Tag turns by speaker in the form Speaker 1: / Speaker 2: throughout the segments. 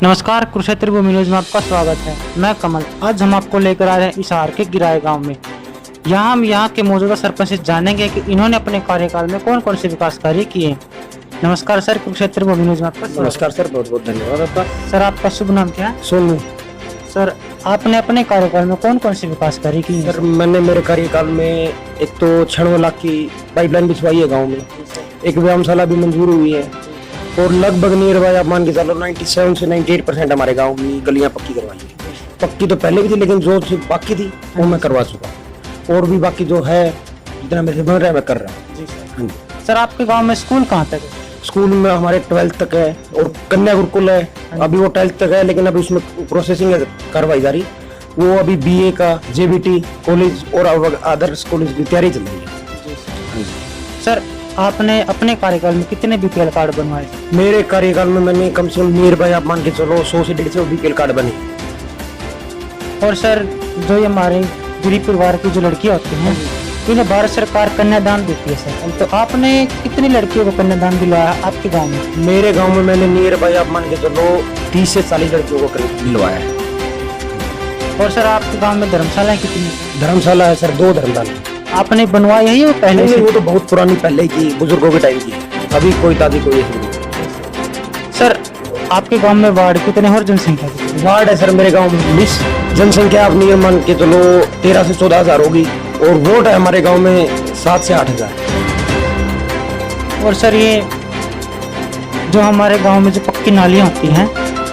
Speaker 1: नमस्कार, कुरुक्षेत्र भूमि न्यूज में आपका स्वागत है। मैं कमल। आज हम आपको लेकर आ रहे हैं हिसार के गिराए गांव में। यहाँ हम यहाँ के मौजूदा सरपंच से जानेंगे कि इन्होंने अपने कार्यकाल में कौन कौन से विकास कार्य किए। नमस्कार सर, कुरुक्षेत्र भूमि न्यूज में आपका स्वागत।
Speaker 2: नमस्कार सर, बहुत बहुत धन्यवाद आपका।
Speaker 1: सर, आपका शुभ नाम क्या है?
Speaker 2: सोनू।
Speaker 1: सर, आपने अपने कार्यकाल में कौन कौन से विकास कार्य किए?
Speaker 2: सर, मैंने मेरे कार्यकाल में एक तो 96 लाख की पाइपलाइन बिछवाई है गाँव में, एक व्यायामशाला भी मंजूर हुई है और लगभग नियर बाय आप मान के चलो 97 से 98% हमारे गांव में गलियां पक्की करवाई है। पक्की तो पहले भी थी, लेकिन जो बाकी थी वो मैं करवा चुका, और भी बाकी जो है जितना मेरे बन रहा है मैं कर रहा हूँ।
Speaker 1: सर, आपके गांव में स्कूल कहाँ तक है?
Speaker 2: स्कूल में हमारे 12th तक है और कन्या गुरुकुल है, अभी वो 12th तक है, लेकिन अभी उसमें प्रोसेसिंग करवाई जा रही, वो अभी BA का JBT कॉलेज और अदर्स कॉलेज की तैयारी चल रही है।
Speaker 1: सर, आपने अपने कार्यकाल में कितने BPL कार्ड बनवाए?
Speaker 2: मेरे कार्यकाल में मैंने कम से कम नियर बाय आप मान के चलो 100 से 150 BPL कार्ड बने।
Speaker 1: और सर, जो ये हमारे गरीब परिवार की जो लड़कियां होती हैं, इन्हें भारत सरकार कन्यादान देती है सर, तो आपने कितनी लड़कियों को कन्यादान दिलवाया आपके गांव में?
Speaker 2: मेरे गांव में मैंने नियर बाय आप मान के चलो 30 से 40 लड़कियों को दिलवाया है।
Speaker 1: और सर, आपके गांव में धर्मशालाएं कितनी है?
Speaker 2: धर्मशाला है सर, 2 धर्मशाला।
Speaker 1: आपने बनवाई है या पहले से?
Speaker 2: वो तो बहुत पुरानी पहले की, बुजुर्गों के टाइम की, अभी कोई ताजी कोई नहीं।
Speaker 1: सर, आपके गांव में वार्ड कितने और जनसंख्या कितनी?
Speaker 2: वार्ड है सर मेरे गांव में 20, जनसंख्या आप नियर मान के चलो 13 से 14 हजार होगी, और वोट है हमारे गांव में 7 से 8 हजार।
Speaker 1: और सर, ये जो हमारे गांव में जो पक्की नालियां होती हैं,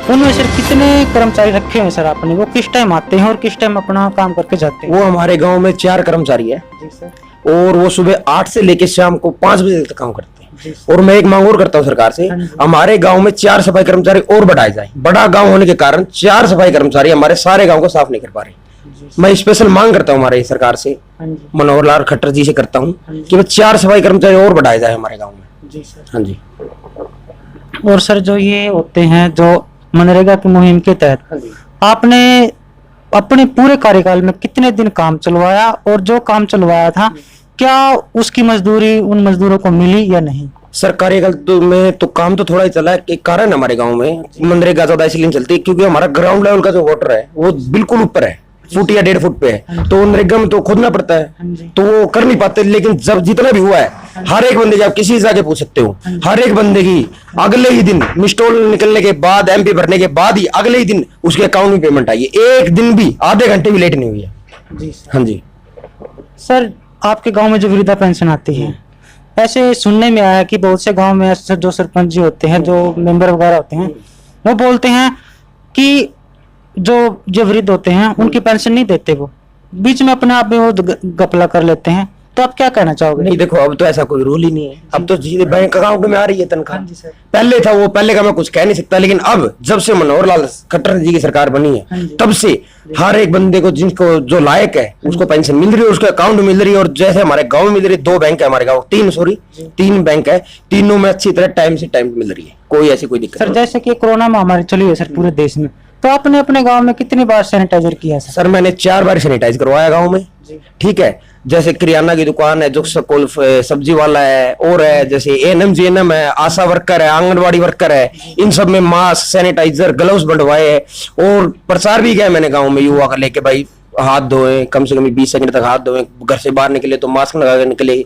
Speaker 1: उनमें सर कितने कर्मचारी रखे हुए सर आपने? वो किस टाइम आते हैं और किस टाइम अपना काम करके जाते हैं?
Speaker 2: वो हमारे गांव में 4 कर्मचारी है और वो सुबह 8 से लेकर शाम को 5 बजे तक काम करते हैं। और मैं एक मांग और करता हूँ सरकार से, हमारे गांव में 4 सफाई कर्मचारी और बढ़ाए जाए। बड़ा गांव होने के कारण 4 सफाई कर्मचारी हमारे सारे गांव को साफ नहीं कर पा रहे। मैं स्पेशल मांग करता हूँ हमारे सरकार से, मनोहर लाल खट्टर जी से करता हूँ कि वो 4 सफाई कर्मचारी और बढ़ाए जाए हमारे गाँव में। हाँ जी।
Speaker 1: और सर, जो ये होते हैं जो मनरेगा की मुहिम के तहत आपने अपने पूरे कार्यकाल में कितने दिन काम चलवाया, और जो काम चलवाया था क्या उसकी मजदूरी उन मजदूरों को मिली या नहीं?
Speaker 2: सर, कार्यकाल तो में तो काम तो थोड़ा ही चला है। एक कारण हमारे गांव में मनरेगा ज्यादा इसलिए चलती है क्योंकि हमारा ग्राउंड लेवल का जो वाटर है वो बिल्कुल ऊपर है, फुट या 1.5 फुट पे है, तो मनरेगा में तो खोदना पड़ता है, तो वो कर नहीं पाते। लेकिन जब जितना भी हुआ है, हर एक बंदे, आप किसी से जाके पूछ सकते हो, हर एक बंदे की अगले ही दिन मिस्टोल निकलने के बाद, MP भरने के बाद ही अगले ही दिन उसके अकाउंट में पेमेंट आई है। एक दिन भी, आधे घंटे भी लेट नहीं हुई है। हाँ जी।
Speaker 1: सर, आपके गांव में जो वृद्धा पेंशन आती है, ऐसे सुनने में आया कि बहुत से गांव में ऐसे जो सरपंच जी होते हैं, जो मेंबर वगैरह होते हैं, वो बोलते हैं कि जो वृद्ध होते हैं उनकी पेंशन नहीं देते, वो बीच में अपने आप में वो घपला कर लेते हैं। तो आप क्या कहना चाहोगे?
Speaker 2: नहीं देखो, अब तो ऐसा कोई रूल ही नहीं है, अब तो सीधे बैंक अकाउंट में आ रही है तनख्वाह। पहले था, वो पहले का मैं कुछ कह नहीं सकता, लेकिन अब जब से मनोहर लाल खट्टर जी की सरकार बनी है, तब से हर एक बंदे को जिनको जो लायक है उसको पेंशन मिल रही है, उसके अकाउंट में मिल रही है। और जैसे हमारे गाँव में मिल रही है, 2 बैंक है हमारे गाँव, 3 बैंक है, तीनों में अच्छी तरह टाइम से टाइम मिल रही है, कोई ऐसी कोई दिक्कत।
Speaker 1: सर, जैसे कि कोरोना महामारी चली है सर पूरे देश में, तो आपने अपने गांव में कितनी बार सैनिटाइजर किया सर?
Speaker 2: सर, मैंने 4 बार सैनिटाइज करवाया गांव में। ठीक है, जैसे किराना की दुकान है, जो सब्जी वाला है, और है जैसे ANM GNM है, आशा वर्कर है, आंगनवाड़ी वर्कर है, इन सब में मास्क, सैनिटाइजर, ग्लव्स बंटवाए हैं। और प्रचार भी किया मैंने गाँव में, युवा का लेके, भाई हाथ धोए, कम से कम 20 सेकंड तक हाथ धोए, घर से बाहर निकले तो मास्क लगा के निकले,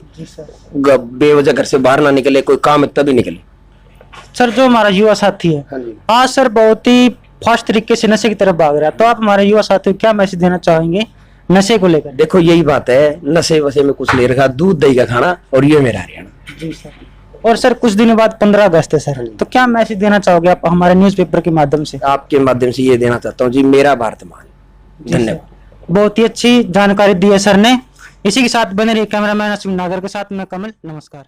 Speaker 2: बेवजह घर से बाहर ना निकले, कोई काम है तभी निकले।
Speaker 1: सर, जो हमारा युवा साथी है आज सर बहुत ही फास्ट तरीके से नशे की तरफ भाग रहा है, तो आप हमारे युवा साथियों को क्या मैसेज देना चाहेंगे नशे को लेकर?
Speaker 2: देखो, यही बात है, नशे वशे में कुछ नहीं रखा, दूध दही का खाना, और ये मेरा हरियाणा।
Speaker 1: जी सर। और सर, कुछ दिनों बाद 15 अगस्त है सर, तो क्या मैसेज देना चाहोगे आप हमारे न्यूज़पेपर के माध्यम से?
Speaker 2: आपके माध्यम से ये देना चाहता हूँ जी, मेरा भारत महान। धन्यवाद।
Speaker 1: बहुत ही अच्छी जानकारी दी है सर ने। इसी के साथ बने रहिए कैमरामैन अश्विन नागर के साथ मैं कमल। नमस्कार।